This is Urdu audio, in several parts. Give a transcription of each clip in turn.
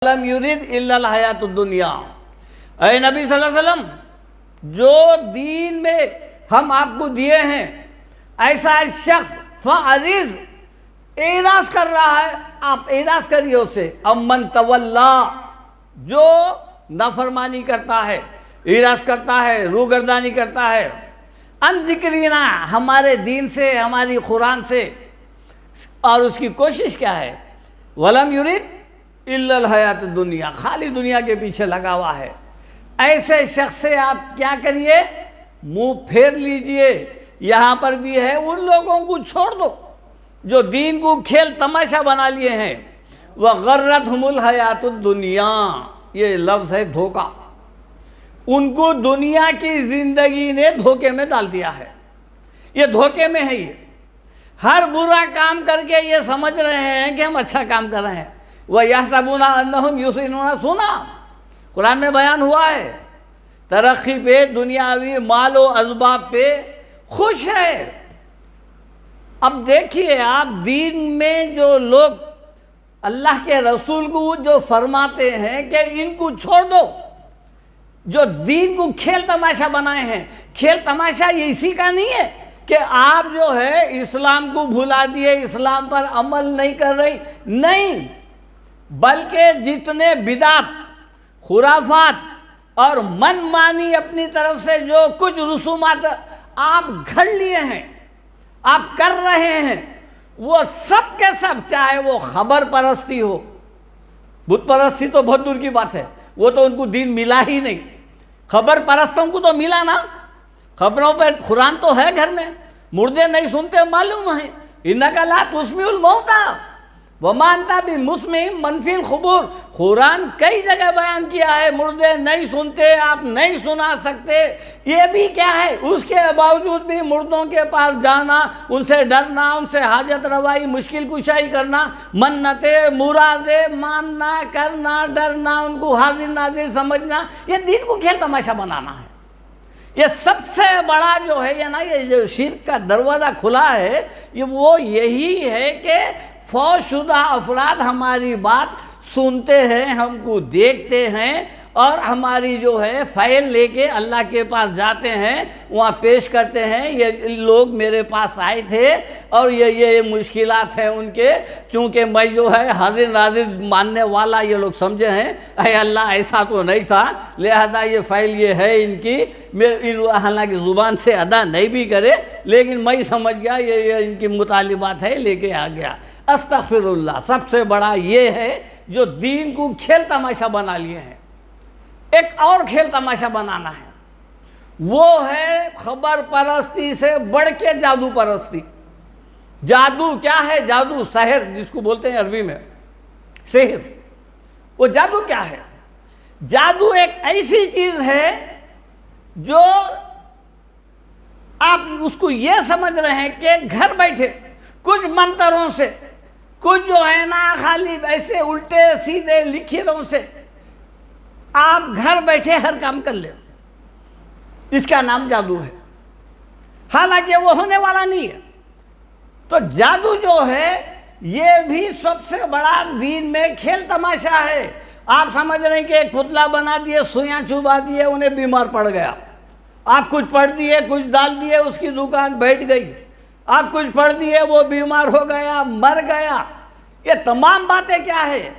لم یرید الا الحیات الدنیا۔ اے نبی صلی اللہ علیہ وسلم، جو دین میں ہم آپ کو دیے ہیں، ایسا شخص فعریض اعراض کر رہا ہے، آپ اعراض کریے اسے۔ امن تولا، جو نافرمانی کرتا ہے، اعراض کرتا ہے، روگردانی کرتا ہے، ان ذکرینا، ہمارے دین سے، ہماری قرآن سے، اور اس کی کوشش کیا ہے؟ ولم یرید الا الحیات الدنیا، خالی دنیا کے پیچھے لگا ہوا ہے۔ ایسے شخص سے آپ کیا کریے؟ منہ پھیر لیجئے۔ یہاں پر بھی ہے، ان لوگوں کو چھوڑ دو جو دین کو کھیل تماشا بنا لیے ہیں۔ وَغَرَّتْهُمُ الْحَيَاةُ الدُّنْيَا، یہ لفظ ہے دھوکہ۔ ان کو دنیا کی زندگی نے دھوکے میں ڈال دیا ہے، یہ دھوکے میں ہے۔ یہ ہر برا کام کر کے یہ سمجھ رہے ہیں کہ ہم اچھا کام کر رہے ہیں۔ وَيَحْسَبُونَ أَنَّهُمْ يُحْسِنُونَ صُنْعًا، قرآن میں بیان ہوا ہے۔ ترقی پہ، دنیاوی مال و اسباب پہ خوش ہے۔ اب دیکھیے آپ، دین میں جو لوگ اللہ کے رسول کو جو فرماتے ہیں کہ ان کو چھوڑ دو، جو دین کو کھیل تماشا بنائے ہیں۔ کھیل تماشا یہ اسی کا نہیں ہے کہ آپ جو ہے اسلام کو بھلا دیے، اسلام پر عمل نہیں کر رہی، نہیں، بلکہ جتنے بدعت، خرافات اور من مانی اپنی طرف سے جو کچھ رسومات آپ گھڑ لیے ہیں، آپ کر رہے ہیں، وہ سب کے سب، چاہے وہ خبر پرستی ہو، بت پرستی تو بہت دور کی بات ہے، وہ تو ان کو دین ملا ہی نہیں۔ خبر پرستوں کو تو ملا نا، خبروں پہ قرآن تو ہے گھر میں، مردے نہیں سنتے معلوم ہے۔ اِنَّكَ لَا تُسْمِعُ الْمَوْتَىٰ وَمَا أَنْتَ بِمُسْمِعٍ مَّن فِي الْقُبُورِ، قرآن کئی جگہ بیان کیا ہے، مردے نہیں سنتے، آپ نہیں سنا سکتے۔ یہ بھی کیا ہے؟ اس کے باوجود بھی مردوں کے پاس جانا، ان سے ڈرنا، ان سے حاجت روائی، مشکل کشائی کرنا، منتیں، مرادیں ماننا، کرنا، ڈرنا، ان کو حاضر ناظر سمجھنا، یہ دین کو کھیل تماشا بنانا ہے۔ یہ سب سے بڑا جو ہے یہ جو شرک کا دروازہ کھلا ہے، یہ وہ یہی ہے کہ فوت شدہ افراد ہماری بات سنتے ہیں، ہم کو دیکھتے ہیں، اور ہماری جو ہے فائل لے کے اللہ کے پاس جاتے ہیں، وہاں پیش کرتے ہیں، یہ لوگ میرے پاس آئے تھے اور یہ مشکلات ہیں ان کے، چونکہ میں جو ہے حاضر ناظر ماننے والا یہ لوگ سمجھے ہیں، اے اللہ ایسا تو نہیں تھا، لہذا یہ فائل یہ ہے ان کی، حالانکہ زبان سے ادا نہیں بھی کرے، لیکن میں سمجھ گیا یہ ان کی مطالبات ہے، لے کے آ گیا۔ استغفر اللہ، سب سے بڑا یہ ہے جو دین کو کھیل تماشا بنا لیے ہیں۔ ایک اور کھیل تماشا بنانا ہے، وہ ہے خبر پرستی سے بڑھ کے جادو پرستی۔ جادو کیا ہے؟ جادو، سحر جس کو بولتے ہیں عربی میں، سحر۔ وہ جادو کیا ہے؟ جادو ایک ایسی چیز ہے جو آپ اس کو یہ سمجھ رہے ہیں کہ گھر بیٹھے کچھ منتروں سے، کچھ جو ہے نا خالی ایسے الٹے سیدھے لکیروں سے آپ گھر بیٹھے ہر کام کر لیں، اس کا نام جادو ہے، حالانکہ وہ ہونے والا نہیں ہے۔ تو جادو جو ہے یہ بھی سب سے بڑا دین میں کھیل تماشا ہے۔ آپ سمجھ رہے ہیں کہ ایک پتلا بنا دیے، سوئیاں چبا دیے، انہیں بیمار پڑ گیا، آپ کچھ پڑھ دیے، کچھ ڈال دیے، اس کی دکان بیٹھ گئی، آپ کچھ پڑھ دیے، وہ بیمار ہو گیا، مر گیا۔ یہ تمام باتیں کیا ہے؟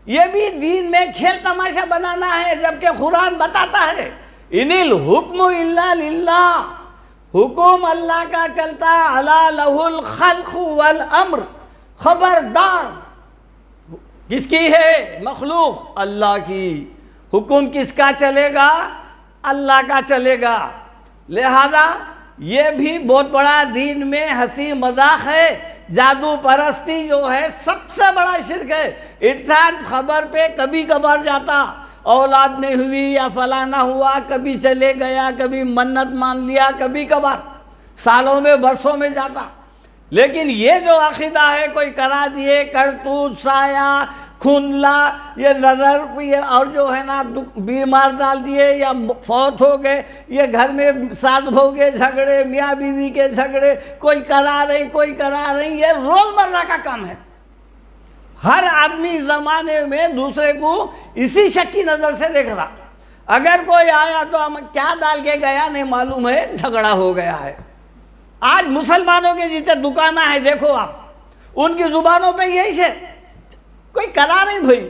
یہ بھی دین میں کھیل تماشا بنانا ہے، جبکہ قرآن بتاتا ہے ان الحکم الا للہ، حکم اللہ کا چلتا، الا لہ الخلق والامر، خبردار کس کی ہے؟ مخلوق اللہ کی۔ حکم کس کا چلے گا؟ اللہ کا چلے گا۔ لہذا یہ بھی بہت بڑا دین میں ہنسی مذاق ہے۔ جادو پرستی جو ہے سب سے بڑا شرک ہے۔ انسان خبر پہ کبھی کبھار جاتا، اولاد نہیں ہوئی یا فلانا ہوا، کبھی چلے گیا، کبھی منت مان لیا، کبھی کبھار سالوں میں برسوں میں جاتا، لیکن یہ جو عقیدہ ہے کوئی کرا دیے، کرتوت، سایہ، کھنلا، یہ نظر، یہ اور جو ہے نا بیمار ڈال دیے یا فوت ہو گئے، یہ گھر میں ساز بہو کے جھگڑے، میاں بیوی کے جھگڑے، کوئی کرا رہے، کوئی کرا رہے، یہ روزمرہ کا کام ہے۔ ہر آدمی زمانے میں دوسرے کو اسی شک کی نظر سے دیکھ رہا. اگر کوئی آیا تو ہم کیا ڈال کے گیا نہیں معلوم ہے، جھگڑا ہو گیا ہے. آج مسلمانوں کے جتنے دکانیں ہیں دیکھو آپ، ان کی زبانوں پہ یہی ہے، کوئی کرا نہیں بھائی.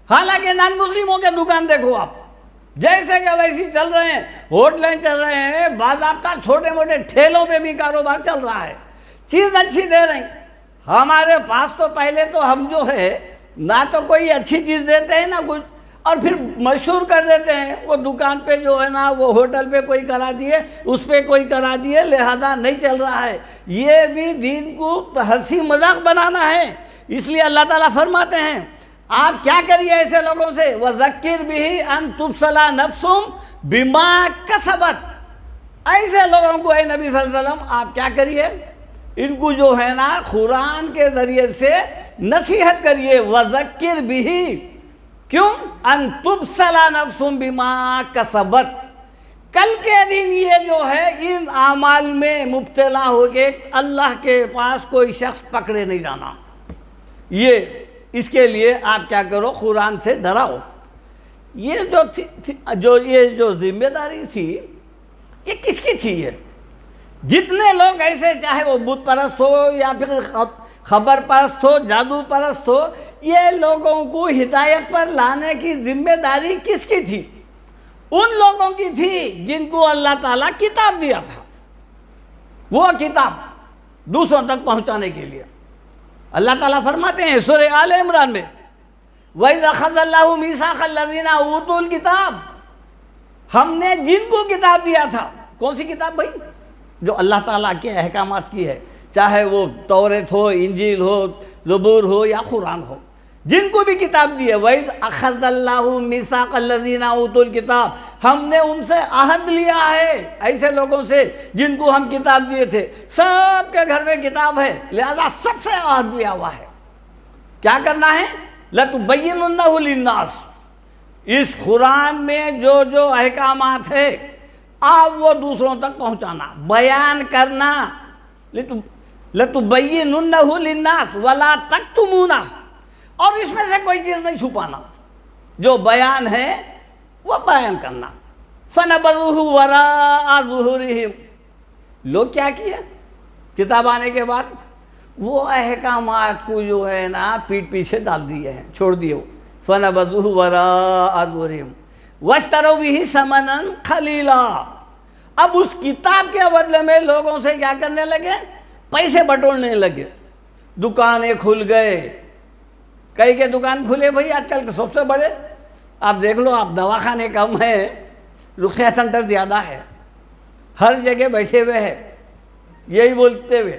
حالانکہ نان مسلموں کے دکان دیکھو آپ، جیسے کہ ویسی چل رہے ہیں، ہوٹلیں چل رہے ہیں، باضابطہ چھوٹے موٹے ٹھیلوں پہ بھی کاروبار چل رہا ہے، چیز اچھی دے رہے ہیں. ہمارے پاس تو پہلے تو ہم جو ہے نہ تو کوئی اچھی چیز دیتے ہیں نہ کچھ، اور پھر مشہور کر دیتے ہیں. وہ دکان پہ جو ہے نا، وہ ہوٹل پہ کوئی کرا دیے، اس پہ کوئی کرا دیے، لہذا نہیں چل رہا ہے. یہ بھی دین کو ہنسی مذاق بنانا ہے. اس لیے اللہ تعالیٰ فرماتے ہیں آپ کیا کریے ایسے لوگوں سے، وَذَكِّرْ بِهِ أَن تُبْصَلَ نَفْسٌ بِمَا كَسَبَتْ. ایسے لوگوں کو اے نبی صلی اللہ علیہ وسلم آپ کیا کریے، ان کو جو ہے نا قرآن کے ذریعے سے نصیحت کریے. وَذَكِّرْ بِهِ، کیوں؟ ان تبصل نفس بما کسبت. کل کے دن یہ جو ہے ان اعمال میں مبتلا ہو کے اللہ کے پاس کوئی شخص پکڑے نہیں جانا. یہ اس کے لیے آپ کیا کرو، قرآن سے ڈراؤ. یہ جو ذمہ داری تھی یہ کس کی تھی؟ یہ جتنے لوگ ایسے، چاہے وہ بت پرست ہو یا پھر خبر پرست ہو، جادو پرست ہو، یہ لوگوں کو ہدایت پر لانے کی ذمہ داری کس کی تھی؟ ان لوگوں کی تھی جن کو اللہ تعالیٰ کتاب دیا تھا. وہ کتاب دوسروں تک پہنچانے کے لیے اللہ تعالیٰ فرماتے ہیں سورہ آل عمران میں، وَإِذْ أَخَذَ اللَّهُ مِيثَاقَ الَّذِينَ أُوتُوا الْكِتَابَ. ہم نے جن کو کتاب دیا تھا، کون سی کتاب بھائی؟ جو اللہ تعالیٰ کے احکامات کی ہے، چاہے وہ توریت ہو، انجیل ہو، زبور ہو یا قرآن ہو، جن کو بھی کتاب دی ہے. وَإِذْ أَخَذَ اللَّهُ مِيثَاقَ الَّذِينَ أُوتُوا الْكِتَابَ. ہم نے ان سے عہد لیا ہے، ایسے لوگوں سے جن کو ہم کتاب دیے تھے. سب کے گھر میں کتاب ہے، لہذا سب سے عہد لیا ہوا ہے. کیا کرنا ہے؟ لَتُبَيِّنُنَّهُ لِلنَّاسِ. اس قرآن میں جو احکامات ہے آپ وہ دوسروں تک پہنچانا، بیان کرنا. لَتُبَيِّنُنَّهُ لِلنَّاسِ وَلَا تَكْتُمُونَهُ. اور اس میں سے کوئی چیز نہیں چھپانا، جو بیان ہے وہ بیان کرنا. فَنَبَذُوهُ وَرَاءَ ظُهُورِهِمْ. لوگ کیا کیے؟ کتاب آنے کے بعد وہ احکامات کو جو ہے نا پیٹ پیچھے ڈال دیے ہیں، چھوڑ دیے. فَنَبَذُوهُ وَرَاءَ ظُهُورِهِمْ وَاشْتَرَوْا بِهِ ثَمَنًا قَلِيلًا. اب اس کتاب کے بدلے میں لوگوں سے کیا کرنے لگے؟ پیسے بٹورنے لگے. دکانیں کھل گئے، کئی کے دکان کھلے بھائی آج کل کے سب سے بڑے. آپ دیکھ لو، آپ دواخانے کم ہیں، رقیہ سینٹر زیادہ ہے، ہر جگہ بیٹھے ہوئے ہیں یہی بولتے ہوئے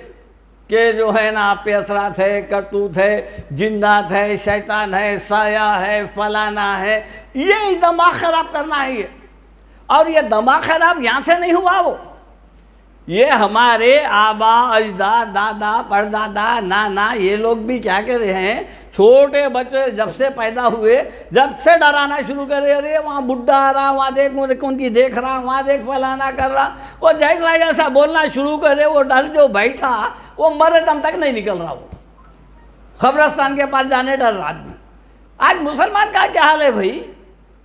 کہ جو ہے نا آپ پہ اثرات ہے، کرتوت ہے، جنات ہے، شیطان ہے، سایہ ہے، فلانا ہے. یہ دماغ خراب کرنا ہے یہ. اور یہ دماغ خراب یہاں سے نہیں ہوا، وہ یہ ہمارے آبا اجداد، دادا پردادا نانا، یہ لوگ بھی کیا کر رہے ہیں، چھوٹے بچے جب سے پیدا ہوئے جب سے ڈرانا شروع کر رہے. ارے وہاں بڈھا آ رہا، وہاں دیکھ ان کی دیکھ رہا، وہاں دیکھ فلانا کر رہا. وہ جیسا جیسا بولنا شروع کرے وہ ڈر جو بیٹھا وہ مرے دم تک نہیں نکل رہا. وہ قبرستان کے پاس جانے ڈر رہا آدمی. آج مسلمان کا کیا حال ہے بھائی؟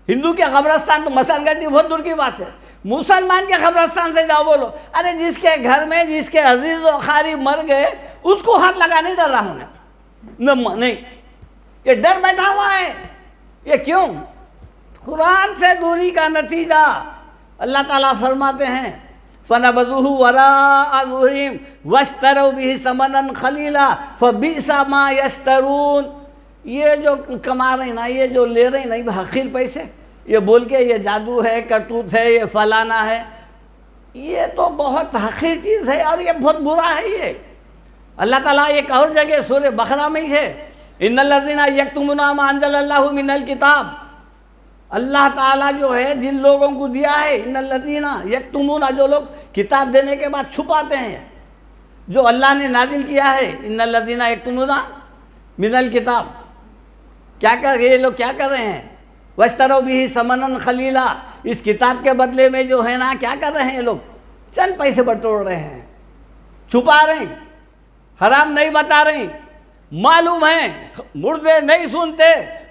ہندو کے قبرستان تو مسلمان گڈی بہت دور کی بات ہے، مسلمان کے قبرستان سے جاؤ بولو، ارے جس کے گھر میں جس کے عزیز و اقارب مر گئے اس کو ہاتھ لگانے ڈر رہا ہوں نہیں. یہ ڈر بیٹھا ہوا ہے. یہ کیوں؟ قرآن سے دوری کا نتیجہ. اللہ تعالیٰ فرماتے ہیں فَنَبَذُوهُ وَرَاءَ ظُهُورِهِمْ وَاشْتَرَوْا بِهِ ثَمَنًا قَلِيلًا فَبِئْسَ مَا يَشْتَرُونَ. یہ جو کما رہے ہیں نا، یہ جو لے رہے ہیں نا حقیر پیسے، یہ بول کے یہ جادو ہے، کرتوت ہے، یہ فلانا ہے، یہ تو بہت حقیر چیز ہے اور یہ بہت برا ہے. یہ اللہ تعالیٰ ایک اور جگہ سورہ بقرہ میں ہی ہے، ان الذین یکتمون ما انزل اللہ من الکتاب. اللہ تعالیٰ جو ہے جن لوگوں کو دیا ہے، ان الذین یکتمون، جو لوگ کتاب دینے کے بعد چھپاتے ہیں جو اللہ نے نازل کیا ہے. ان الذین یکتمون من الکتاب. کیا کر یہ لوگ کیا کر رہے ہیں؟ وَاشْتَرَوْا بِهِ ثَمَنًا قَلِيلًا. اس کتاب کے بدلے میں جو ہے نا کیا کر رہے ہیں لوگ؟ چند پیسے بٹور رہے ہیں، چھپا رہے ہیں، حرام نہیں بتا رہے ہیں. معلوم ہے مردے نہیں سنتے،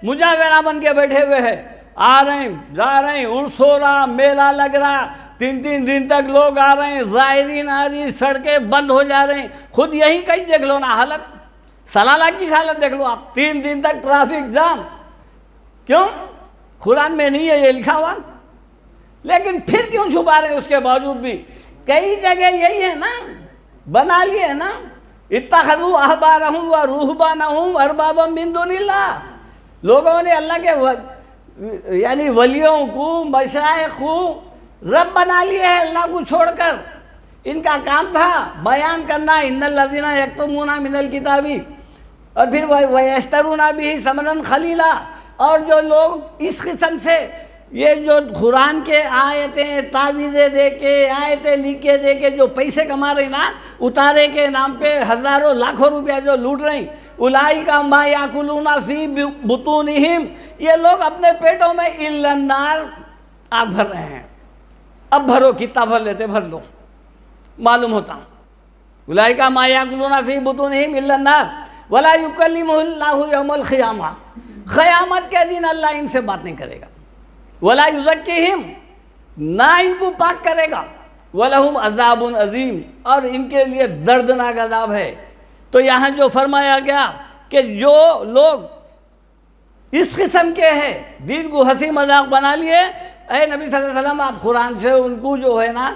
مجاورہ بن کے بیٹھے ہوئے ہیں، آ رہے ہیں جا رہے ہیں، عرس ہو رہا، میلہ لگ رہا، 3 دن تک لوگ آ رہے ہیں، زائرین آ رہی، سڑکیں بند ہو جا رہے ہیں۔ خود یہی کہیں دیکھ لو نا حالت، سلالہ کی حالت دیکھ لو آپ، 3 دن تک ٹریفک جام۔ کیوں؟ قرآن میں نہیں ہے یہ لکھا ہوا، لیکن پھر کیوں چھپا رہے ہیں؟ اس کے باوجود بھی کئی جگہ یہی ہے نا، بنا لیے نا، اتخذوا احبارهم ورهبانهم اربابا من دون اللہ، لوگوں نے اللہ کے یعنی ولیوں کو، مشائخ کو رب بنا لیے ہے اللہ کو چھوڑ کر۔ ان کا کام تھا بیان کرنا، ان الذین یکتمون من الکتاب، اور پھر ویشترون بہ ثمنا قلیلا، اور جو لوگ اس قسم سے یہ جو قرآن کے آیتیں تعویذیں دے کے، آیتیں لکھ کے دے کے جو پیسے کما رہے نا، اتارے کے نام پہ ہزاروں لاکھوں روپیہ جو لوٹ رہے ہیں، اولئک ما یاکلون فی بطونہم، یہ لوگ اپنے پیٹوں میں الا النار آگ بھر رہے ہیں۔ اب بھرو، کتنا بھر لیتے بھر لو، معلوم ہوتا اولئک ما یاکلون فی بطونہم الا النار ولا یکلمہ اللہ یوم القیامہ، قیامت کے دن اللہ ان سے بات نہیں کرے گا، ولا یزکیہم، نہ ان کو پاک کرے گا، ولہم عذاب عظیم، اور ان کے لیے دردناک عذاب ہے۔ تو یہاں جو فرمایا گیا کہ جو لوگ اس قسم کے ہیں، دین کو ہنسی مذاق بنا لیے، اے نبی صلی اللہ علیہ وسلم آپ قرآن سے ان کو جو ہے نا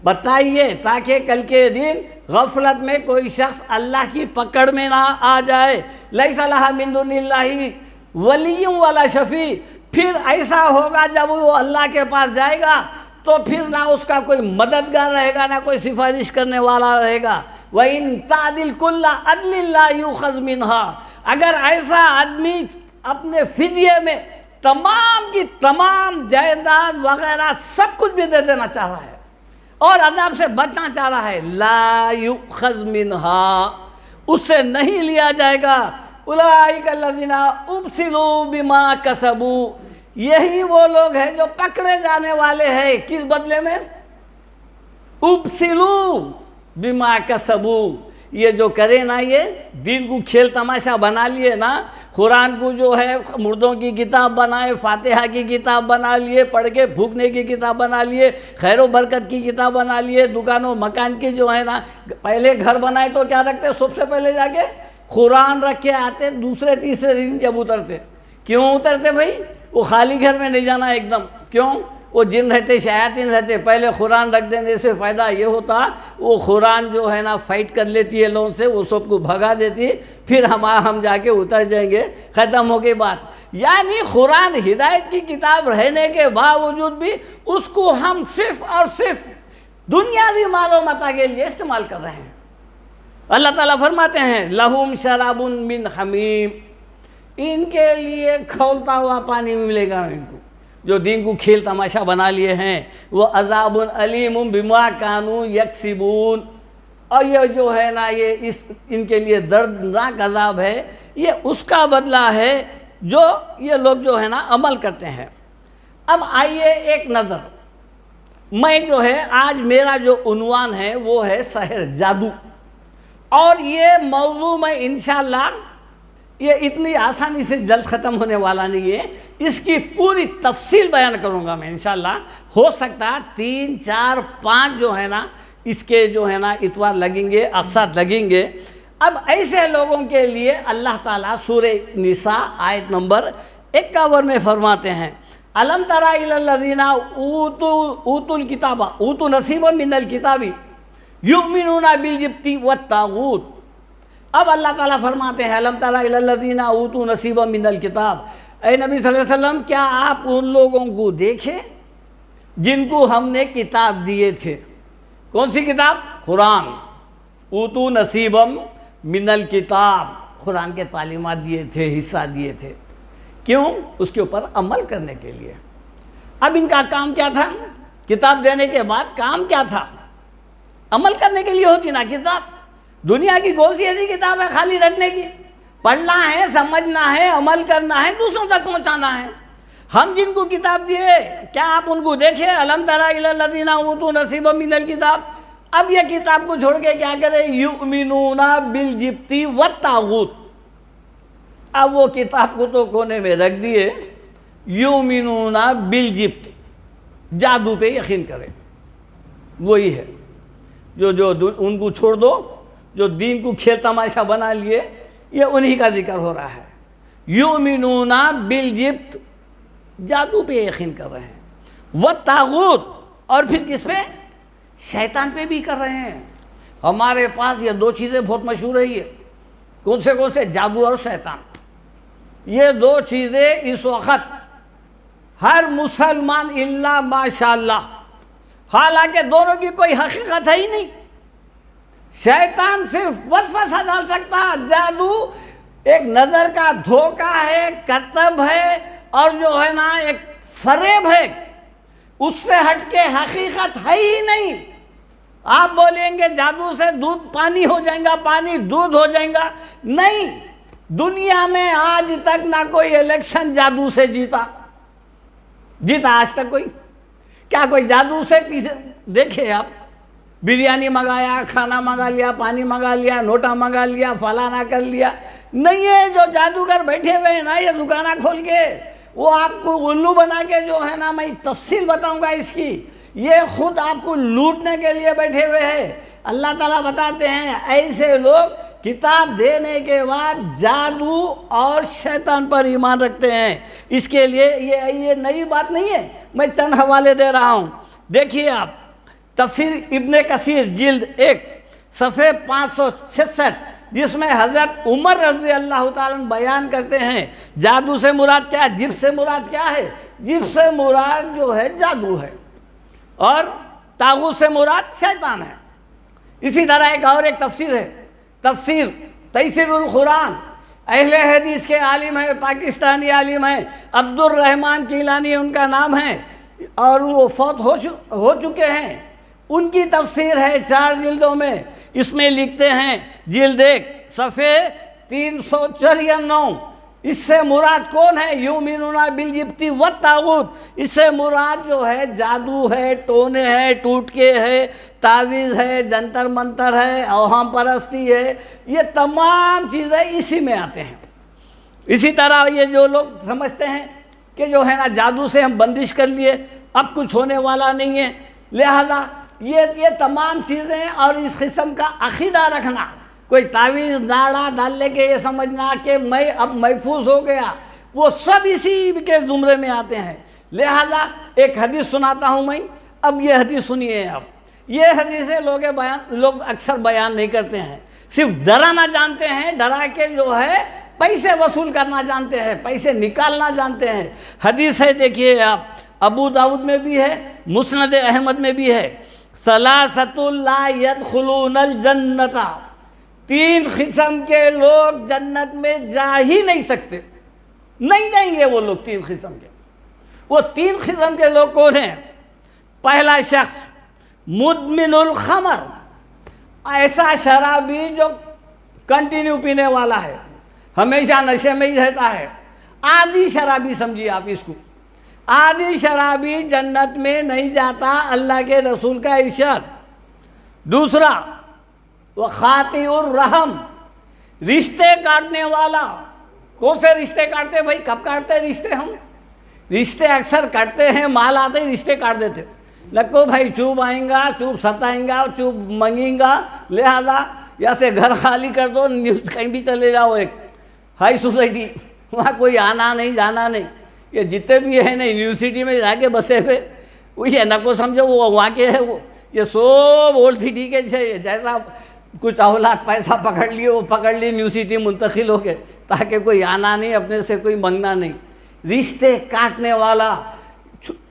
بتائیے، تاکہ کل کے دن غفلت میں کوئی شخص اللہ کی پکڑ میں نہ آ جائے۔ لیس لہا من دون اللہ ولی ولا شفیع، پھر ایسا ہوگا جب وہ اللہ کے پاس جائے گا تو پھر نہ اس کا کوئی مددگار رہے گا، نہ کوئی سفارش کرنے والا رہے گا۔ وَإِن تَعْدِلْ كُلَّ عَدْلٍ لَا يُؤْخَذْ مِنْهَا، اگر ایسا آدمی اپنے فدیے میں تمام کی تمام جائیداد وغیرہ سب کچھ بھی دے دینا چاہ رہا ہے اور عذاب سے بچنا چاہ رہا ہے، لا یؤخذ منہا، اس سے نہیں لیا جائے گا۔ اولئک الذین ابسلوا بما کسبوا، یہی وہ لوگ ہیں جو پکڑے جانے والے ہیں، کس بدلے میں؟ ابسلوا بما کسبوا، یہ جو کرے نا، یہ دین کو کھیل تماشا بنا لیے نا، قرآن کو جو ہے مردوں کی کتاب بنائے، فاتحہ کی کتاب بنا لیے، پڑھ کے پھونکنے کی کتاب بنا لیے، خیر و برکت کی کتاب بنا لیے، دکان و مکان کی جو ہے نا، پہلے گھر بنائے تو کیا رکھتے؟ سب سے پہلے جا کے قرآن رکھ کے آتے، دوسرے تیسرے دن جب اترتے۔ کیوں اترتے بھائی؟ وہ خالی گھر میں نہیں جانا ایک دم، کیوں؟ وہ جن رہتے، شیاطین رہتے، پہلے قرآن رکھ دینے سے فائدہ یہ ہوتا، وہ قرآن جو ہے نا فائٹ کر لیتی ہے لوگوں سے، وہ سب کو بھگا دیتی، پھر ہم جا کے اتر جائیں گے، ختم ہو گئی بات۔ یعنی قرآن ہدایت کی کتاب رہنے کے باوجود بھی اس کو ہم صرف اور صرف دنیاوی مال و متاع کے لیے استعمال کر رہے ہیں۔ اللہ تعالیٰ فرماتے ہیں لہم شراب من حمیم، ان کے لیے کھولتا ہوا پانی ملے گا ان کو، جو دین کو کھیل تماشا بنا لیے ہیں۔ وہ عذاب علیم بما کانوا یکسبون، اور یہ جو ہے نا یہ ان کے لیے دردناک عذاب ہے، یہ اس کا بدلہ ہے جو یہ لوگ جو ہے نا عمل کرتے ہیں۔ اب آئیے ایک نظر، میں جو ہے آج میرا جو عنوان ہے وہ ہے سحر، جادو، اور یہ موضوع میں انشاءاللہ یہ اتنی آسانی سے جلد ختم ہونے والا نہیں ہے، اس کی پوری تفصیل بیان کروں گا میں انشاءاللہ۔ ہو سکتا ہے 3 4 5 جو ہے نا اس کے جو ہے نا اتوار لگیں گے، اقساط لگیں گے۔ اب ایسے لوگوں کے لیے اللہ تعالیٰ سورہ نساء آیت نمبر 51 میں فرماتے ہیں الم تر الی الذین اوتوا الکتاب اوتوا نصیبا من الکتاب یؤمنون بالجبت والطاغوت۔ اب اللہ تعالیٰ فرماتے ہیں الم تر الی الذین اوتوا نصیبا من الکتاب، اے نبی صلی اللہ علیہ وسلم کیا آپ ان لوگوں کو دیکھیں جن کو ہم نے کتاب دیے تھے؟ کون سی کتاب؟ قرآن۔ اوتوا نصیبا من الکتاب، قرآن کے تعلیمات دیے تھے، حصہ دیے تھے، کیوں؟ اس کے اوپر عمل کرنے کے لیے۔ اب ان کا کام کیا تھا؟ کتاب دینے کے بعد کام کیا تھا؟ عمل کرنے کے لیے ہوتی نا کتاب، دنیا کی کون سی ایسی کتاب ہے خالی رٹنے کی؟ پڑھنا ہے، سمجھنا ہے، عمل کرنا ہے، دوسروں تک پہنچانا ہے۔ ہم جن کو کتاب دیے کیا آپ ان کو دیکھے؟ الم تر الی الذین اوتوا نصیبا من الکتاب۔ اب یہ کتاب کو چھوڑ کے کیا کرے؟ یؤمنون بالجبت والطاغوت، اب وہ کتاب کو تو کونے میں رکھ دیے. یؤمنون بالجبت, جادو پہ یقین کریں. وہی ہے جو ان کو چھوڑ دو, جو دین کو کھیل تماشا بنا لیے, یہ انہی کا ذکر ہو رہا ہے. یؤمنون بالجبت, جادو پہ یقین کر رہے ہیں. والطاغوت, اور پھر کس پہ؟ شیطان پہ بھی کر رہے ہیں. ہمارے پاس یہ دو چیزیں بہت مشہور ہے. یہ کون سے؟ جادو اور شیطان. یہ دو چیزیں اس وقت ہر مسلمان الا ماشاءاللہ, حالانکہ دونوں کی کوئی حقیقت ہے ہی نہیں. شیطان صرف وسوسہ ڈال سکتا, جادو ایک نظر کا دھوکہ ہے, کرتب ہے, اور جو ہے نا ایک فریب ہے, اس سے ہٹ کے حقیقت ہے ہی نہیں. آپ بولیں گے جادو سے دودھ پانی ہو جائے گا, پانی دودھ ہو جائے گا. نہیں, دنیا میں آج تک نہ کوئی الیکشن جادو سے جیتا آج تک کوئی. کیا کوئی جادو سے دیکھے آپ؟ بریانی منگایا, کھانا منگا لیا, پانی منگا لیا, نوٹا منگا لیا, فلانا کر لیا. نہیں ہے. جو جادوگر بیٹھے ہوئے ہیں نا یہ دکانہ کھول کے, وہ آپ کو الو بنا کے جو ہے نا, میں تفصیل بتاؤں گا اس کی, یہ خود آپ کو لوٹنے کے لیے بیٹھے ہوئے ہیں. اللہ تعالیٰ بتاتے ہیں ایسے لوگ کتاب دینے کے بعد جادو اور شیطان پر ایمان رکھتے ہیں. اس کے لیے یہ نئی بات نہیں ہے, میں چند حوالے دے رہا ہوں. دیکھیے آپ, تفسیر ابن کثیر جلد 1 صفحے 566, جس میں حضرت عمر رضی اللہ تعالیٰ عنہ بیان کرتے ہیں جادو سے مراد کیا ہے, جب سے مراد کیا ہے. جب سے مراد جو ہے جادو ہے, اور طاغوت سے مراد شیطان ہے. اسی طرح ایک تفسیر ہے, تفسیر تیسیر القرآن, اہل حدیث کے عالم ہیں, پاکستانی عالم ہیں, عبد الرحمن کیلانی ان کا نام ہے, اور وہ فوت ہو چکے ہیں. ان کی تفسیر ہے 4 جلدوں میں. اس میں لکھتے ہیں, جلد 1 صفحے 394, اس سے مراد کون ہے؟ یؤمنون بالجبت والطاغوت. اس سے مراد جو ہے جادو ہے, ٹونے ہے, ٹوٹکے ہے, تعویذ ہے, جنتر منتر ہے, اوہام پرستی ہے. یہ تمام چیزیں اسی میں آتے ہیں. اسی طرح یہ جو لوگ سمجھتے ہیں کہ جو ہے نا جادو سے ہم بندش کر لیے, اب کچھ ہونے والا نہیں ہے, لہذا یہ تمام چیزیں, اور اس قسم کا عقیدہ رکھنا, کوئی تعویذ داڑا ڈال لے کے یہ سمجھنا کہ میں اب محفوظ ہو گیا, وہ سب اسی کے زمرے میں آتے ہیں. لہذا ایک حدیث سناتا ہوں میں. اب یہ حدیث سنیے آپ. یہ حدیثیں لوگ اکثر بیان نہیں کرتے ہیں, صرف ڈرانا جانتے ہیں, ڈرا کے جو ہے پیسے وصول کرنا جانتے ہیں, پیسے نکالنا جانتے ہیں. حدیث ہے, دیکھیے آپ, ابو داؤد میں بھی ہے, مسند احمد میں بھی ہے. ثلاثۃ لا يدخلون الجنۃ, 3 قسم کے لوگ جنت میں جا ہی نہیں سکتے, نہیں جائیں گے وہ لوگ. 3 قسم کے, وہ 3 قسم کے لوگ کون ہیں؟ پہلا شخص مدمن الخمر, ایسا شرابی جو کنٹینیو پینے والا ہے, ہمیشہ نشے میں ہی رہتا ہے. عادی شرابی سمجھیے آپ اس کو. عادی شرابی جنت میں نہیں جاتا, اللہ کے رسول کا ارشاد. دوسرا وخاطی الرحم, رشتے کاٹنے والا. کون سے رشتے کاٹتے بھائی؟ کب کاٹتے رشتے؟ ہم رشتے اکثر کاٹتے ہیں, مال آتے ہی رشتے کاٹ دیتے. لگو بھائی چوب آئیں گا, چوب ستائیں گا, چوب منگیں گا, لہذا یا سے گھر خالی کر دو, کہیں بھی چلے جاؤ, ایک ہائی سوسائٹی, وہاں کوئی آنا نہیں جانا نہیں. یہ جتنے بھی ہیں نا یونیورسٹی میں جا کے بسے ہوئے, وہ یہ نہ کو سمجھو وہ وہاں کے ہے, وہ یہ سب اولڈ سٹی کے جیسا کچھ اولاد پیسہ پکڑ لیے, وہ پکڑ لی, یونیورسٹی منتقل ہو گئے, تاکہ کوئی آنا نہیں, اپنے سے کوئی منگنا نہیں. رشتے کاٹنے والا,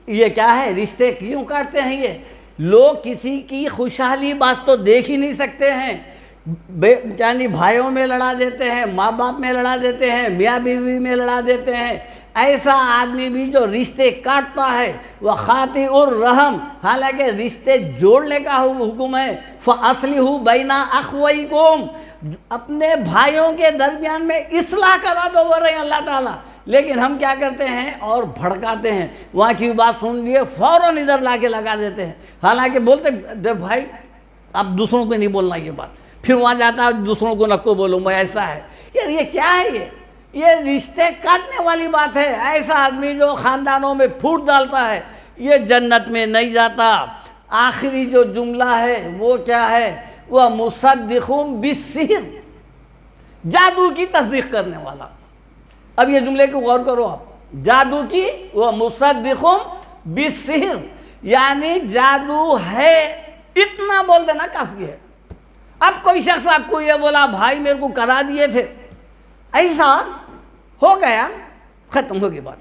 یہ کیا ہے؟ رشتے کیوں کاٹتے ہیں یہ لوگ؟ کسی کی خوشحالی بات تو دیکھ ہی نہیں سکتے ہیں, یعنی بھائیوں میں لڑا دیتے ہیں, ماں باپ میں لڑا دیتے ہیں, میاں بیوی میں لڑا دیتے ہیں. ایسا آدمی بھی جو رشتے کاٹتا ہے, وہ خاطی الرحم, حالانکہ رشتے جوڑنے کا حکم ہے. فَأَصْلِحُوا بَيْنَ أَخْوَيْكُمْ, اپنے بھائیوں کے درمیان میں اصلاح کرا دو, بول رہے ہیں اللہ تعالیٰ. لیکن ہم کیا کرتے ہیں اور بھڑکاتے ہیں, وہاں کی بات سن لیے فوراً ادھر لا کے لگا دیتے ہیں, حالانکہ بولتے دے بھائی اب دوسروں کو نہیں بولنا یہ بات, پھر وہاں جاتا ہے دوسروں کو نکو بولو, میں ایسا ہے. یار یہ کیا ہے؟ یہ رشتے کاٹنے والی بات ہے. ایسا آدمی جو خاندانوں میں پھوٹ ڈالتا ہے یہ جنت میں نہیں جاتا. آخری جو جملہ ہے وہ کیا ہے؟ وہ مصدقون بالسحر، جادو کی تصدیق کرنے والا. اب یہ جملے کو غور کرو آپ. جادو کی، وہ مصدقون بالسحر، یعنی جادو ہے اتنا بول دینا کافی ہے. اب کوئی شخص آپ کو یہ بولا بھائی میرے کو کرا دیے تھے، ایسا ہو گیا، ختم ہو گئی بات.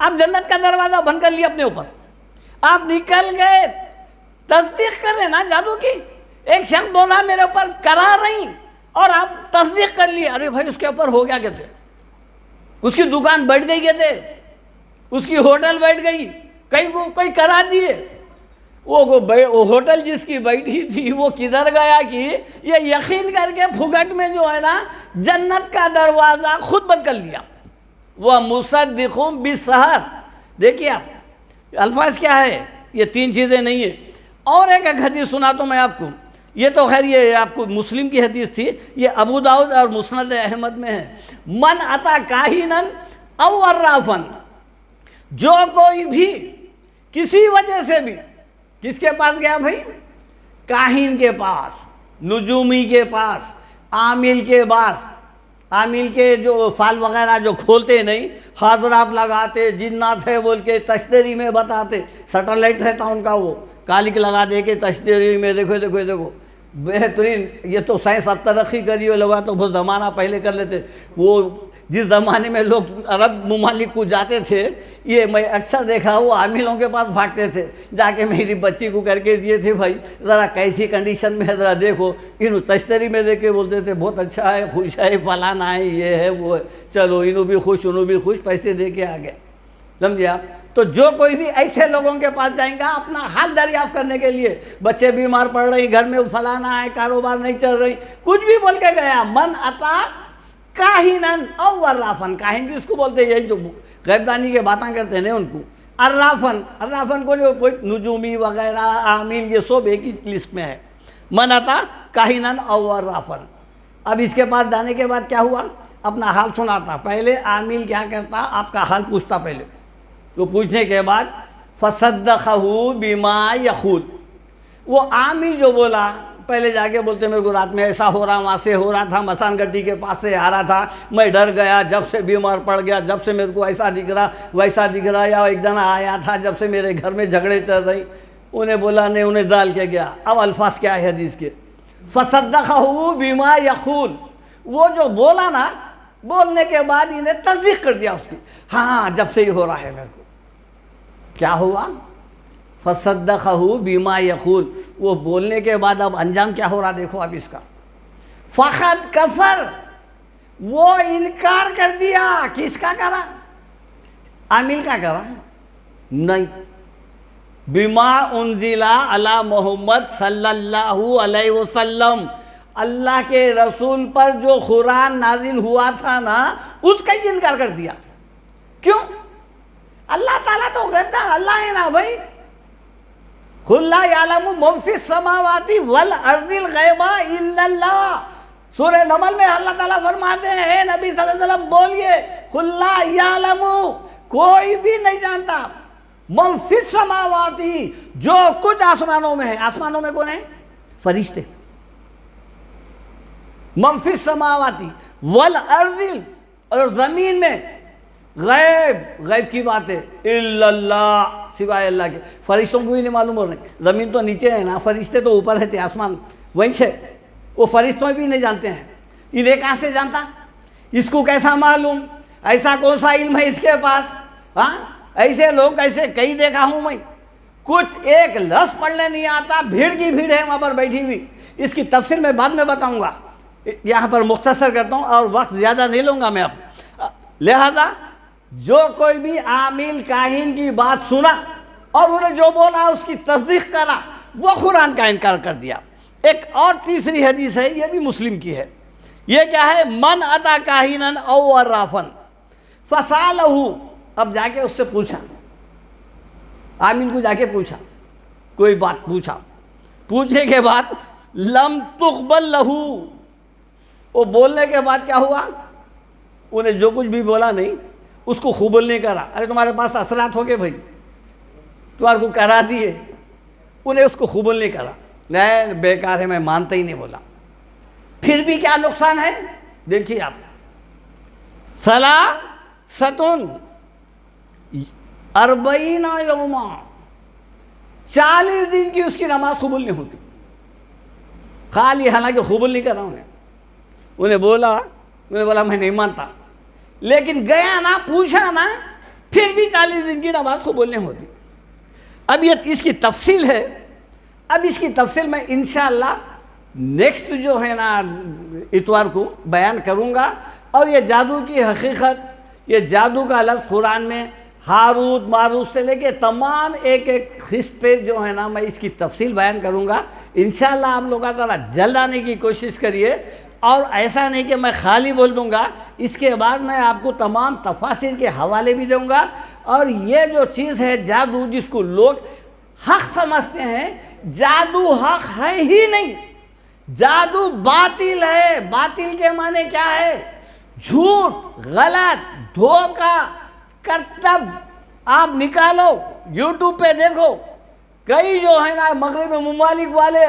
آپ جنت کا دروازہ بند کر لیا اپنے اوپر، آپ نکل گئے. تصدیق کر رہے نا جادو کی. ایک شخص بولا میرے اوپر کرا رہی اور آپ تصدیق کر لیے، ارے بھائی اس کے اوپر ہو گیا کہتے، اس کی دکان بیٹھ گئی کہتے، اس کی ہوٹل بیٹھ گئی، کہیں وہ کوئی کرا دیے. وہ ہوٹل جس کی بیٹھی تھی وہ کدھر گیا کہ یہ یقین کر کے پھگٹ میں جو ہے نا جنت کا دروازہ خود بند کر لیا. وہ مصدقون بالسحر. دیکھیے آپ الفاظ کیا ہے، یہ تین چیزیں نہیں ہیں. اور ایک حدیث سناتا ہوں میں آپ کو. یہ تو خیر یہ آپ کو مسلم کی حدیث تھی، یہ ابو داؤد اور مسند احمد میں ہے. من اتا کاہنا او عرافا، جو کوئی بھی کسی وجہ سے بھی کس کے پاس گیا بھائی؟ کاہن کے پاس، نجومی کے پاس، عامل کے پاس. عامل کے جو فال وغیرہ جو کھولتے نہیں، حاضرات لگاتے، جنات ہے بول کے تشتری میں بتاتے. سیٹلائٹ رہتا ان کا، وہ کالک لگا دے کے تشتری میں دیکھو دیکھو دیکھو بہترین. یہ تو سائنس اب ترقی کری ہو، لگا تو وہ زمانہ پہلے کر لیتے. وہ جس زمانے میں لوگ عرب ممالک کو جاتے تھے، یہ میں اکثر دیکھا وہ عاملوں کے پاس بھاگتے تھے، جا کے میری بچی کو کر کے دیے تھے، بھائی ذرا کیسی کنڈیشن میں ہے ذرا دیکھو. انہوں تشتری میں دیکھ کے بولتے تھے بہت اچھا ہے، خوش ہے، فلانا ہے، یہ ہے وہ ہے. چلو انہوں بھی خوش انہوں بھی خوش، پیسے دے کے آ گئے. سمجھے آپ؟ تو جو کوئی بھی ایسے لوگوں کے پاس جائیں گا اپنا حال دریافت کرنے کے لیے، بچے بیمار پڑ رہی، گھر میں فلانا ہے، کاروبار نہیں چل رہی، کچھ بھی بول کے گیا. من اتا کاہنن او عرافن، کاہن بھی اس کو بولتے ہیں، یہی جو غیب دانی کے باتیں کرتے ہیں ان کو. عرافن کو جو نجومی وغیرہ عامل یہ سب ایک ہی لسٹ میں ہے. من اتا کاہنن او عرافن. اب اس کے پاس جانے کے بعد کیا ہوا؟ اپنا حال سناتا. پہلے عامل کیا کرتا؟ آپ کا حال پوچھتا پہلے. تو پوچھنے کے بعد فصدقہ بما یقول، وہ عامل جو بولا پہلے جا کے بولتے میرے کو رات میں ایسا ہو رہا، وہاں سے ہو رہا تھا، مسان گٹی کے پاس سے آ رہا تھا، میں ڈر گیا، جب سے بیمار پڑ گیا، جب سے میرے کو ایسا دکھ رہا ویسا دکھ رہا. یا ایک جنا آیا تھا جب سے میرے گھر میں جھگڑے چل رہی، انہیں بولا نہیں، انہیں ڈال کے گیا. اب الفاظ کیا ہے حدیث کے؟ فصدقہ بما یقول. وہ جو بولا نا، بولنے کے بعد انہیں تصدیق کر دیا اس کی، ہاں جب سے یہ ہو رہا ہے میرے کو. کیا ہوا؟ فصدقہ بما یقول. وہ بولنے کے بعد اب انجام کیا ہو رہا دیکھو اب اس کا. فقد کفر، وہ انکار کر دیا. کس کا کرا؟ عامل کا کرا نہیں. بما انزل علی محمد صلی اللہ علیہ وسلم، اللہ کے رسول پر جو قرآن نازل ہوا تھا نا اس کا ہی انکار کر دیا. کیوں؟ اللہ تعالیٰ تو غیبدان اللہ ہے نا بھائی. قل لا یعلم من فی السماوات والارض الغیب الا اللہ. سورہ نمل میں اللہ تعالیٰ فرماتے ہیں اے نبی صلی اللہ علیہ وسلم بولیے قل لا یعلم، کوئی بھی نہیں جانتا، من فی السماوات، جو کچھ آسمانوں میں ہے. آسمانوں میں کون ہے؟ فرشتے. من فی السماوات والارض، اور زمین میں غیب کی بات ہے، الا اللہ، سوائے اللہ کے. فرشتوں کو بھی نہیں معلوم ہو رہے. زمین تو نیچے ہے نا، فرشتے تو اوپر رہتے، آسمان وہیں سے. وہ فرشتوں بھی نہیں جانتے ہیں. انہیں کہاں سے جانتا؟ اس کو کیسا معلوم؟ ایسا کون سا علم ہے اس کے پاس؟ ہاں ایسے لوگ ایسے کئی دیکھا ہوں میں، کچھ ایک لفظ پڑھنے نہیں آتا، بھیڑ کی بھیڑ ہے وہاں پر بیٹھی ہوئی. اس کی تفصیل میں بعد میں بتاؤں گا، یہاں پر مختصر کرتا ہوں اور وقت زیادہ نہیں لوں گا میں آپ. لہذا جو کوئی بھی عامل کاہن کی بات سنا اور انہیں جو بولا اس کی تصدیق کرا، وہ قرآن کا انکار کر دیا. ایک اور تیسری حدیث ہے، یہ بھی مسلم کی ہے. یہ کیا ہے؟ من اتا کاہنا او عرافا فسالہ. اب جا کے اس سے پوچھا، عامل کو جا کے پوچھا، کوئی بات پوچھا، پوچھنے کے بعد لم تقبل لہو، وہ بولنے کے بعد کیا ہوا؟ انہیں جو کچھ بھی بولا نہیں، اس کو خوب نہیں کرا. ارے تمہارے پاس اثرات ہو گئے بھائی، تمہارے کو کرا دیے، انہیں اس کو خوب نہیں کرا. نہیں بیکار ہے، میں مانتا ہی نہیں بولا. پھر بھی کیا نقصان ہے دیکھیے آپ. ثلاثۃ 40 یوما، 40 دن کی اس کی نماز قبول نہیں ہوتی. خالی حالانکہ قبول نہیں کرا انہیں بولا میں نہیں مانتا، لیکن گیا نا، پوچھا نا، پھر بھی 40 دن کی نماز قبول نہیں ہوتی. اب یہ اس کی تفصیل ہے. اب اس کی تفصیل میں انشاءاللہ نیکسٹ جو ہے نا اتوار کو بیان کروں گا. اور یہ جادو کی حقیقت، یہ جادو کا لفظ قرآن میں ہاروت ماروت سے لے کے تمام ایک حصے پہ جو ہے نا میں اس کی تفصیل بیان کروں گا انشاءاللہ. آپ لوگ ذرا جلد آنے کی کوشش کریے، اور ایسا نہیں کہ میں خالی بول دوں گا. اس کے بعد میں آپ کو تمام تفاسیر کے حوالے بھی دوں گا. اور یہ جو چیز ہے جادو، جس کو لوگ حق سمجھتے ہیں، جادو حق ہے ہی نہیں، جادو باطل ہے. باطل کے معنی کیا ہے؟ جھوٹ، غلط، دھوکہ، کرتب. آپ نکالو، یوٹیوب پہ دیکھو، کئی جو ہے نا مغربی ممالک والے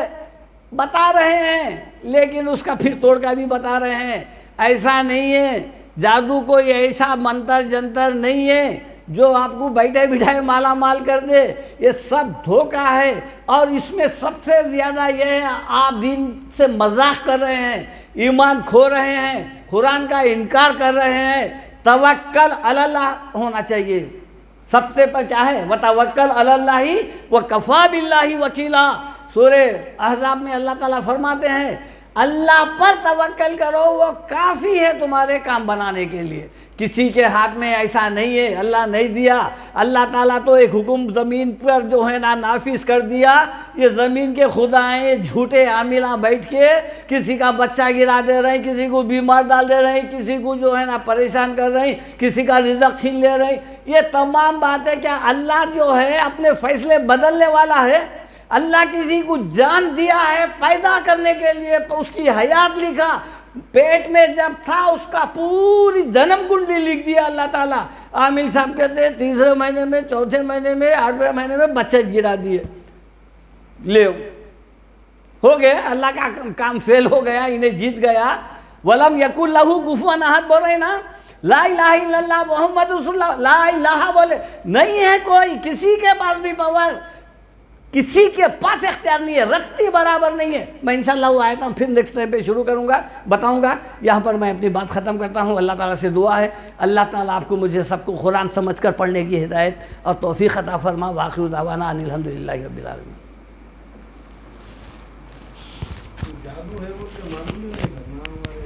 بتا رہے ہیں، لیکن اس کا پھر توڑ کا بھی بتا رہے ہیں. ایسا نہیں ہے، جادو کوئی ایسا منتر جنتر نہیں ہے جو آپ کو بیٹھے بٹھائے مالا مال کر دے. یہ سب دھوکہ ہے. اور اس میں سب سے زیادہ یہ ہے، آپ دین سے مذاق کر رہے ہیں، ایمان کھو رہے ہیں، قرآن کا انکار کر رہے ہیں. توکل علی اللہ ہونا چاہیے. سب سے پر کیا ہے؟ وتوکل علی اللہ وکفی باللہ وکیلا. سورہ احزاب میں اللہ تعالیٰ فرماتے ہیں اللہ پر توکل کرو، وہ کافی ہے تمہارے کام بنانے کے لیے. کسی کے ہاتھ میں ایسا نہیں ہے، اللہ نہیں دیا. اللہ تعالیٰ تو ایک حکم زمین پر جو ہے نا نافذ کر دیا. یہ زمین کے خدائیں جھوٹے عاملہ بیٹھ کے کسی کا بچہ گرا دے رہے ہیں، کسی کو بیمار ڈال دے رہے ہیں، کسی کو جو ہے نا پریشان کر رہے ہیں، کسی کا رزق چھین لے رہے ہیں. یہ تمام باتیں کیا اللہ جو ہے اپنے فیصلے بدلنے والا ہے؟ اللہ کسی کو جان دیا ہے پیدا کرنے کے لیے، اس کی حیات لکھا، پیٹ میں جب تھا اس کا پوری جنم کنڈلی لکھ دیا اللہ تعالیٰ. عامل صاحب کہتے ہیں 3 مہینے میں، 4 مہینے میں، 8 مہینے میں بچے گرا دیے. لے ہو گئے، اللہ کا کام فیل ہو گیا، انہیں جیت گیا. وَلَمْ يَكُنْ لَهُ كُفُوًا أَحَدٌ بول رہے نا، لا الہ الا اللہ محمد رسول اللہ. لا الہ بولے نہیں ہے کوئی، کسی کے پاس بھی پاور، کسی کے پاس اختیار نہیں ہے، رکھتی برابر نہیں ہے. میں انشاءاللہ وہ آیت پھر نیکسٹ ٹائم پہ شروع کروں گا، بتاؤں گا. یہاں پر میں اپنی بات ختم کرتا ہوں. اللہ تعالیٰ سے دعا ہے اللہ تعالیٰ آپ کو مجھے سب کو قرآن سمجھ کر پڑھنے کی ہدایت اور توفیق عطا فرما. وآخر دعوانا ان الحمدللہ رب العالمین. جادو ہے وہ تو معلوم نہیں کرنا ہمارے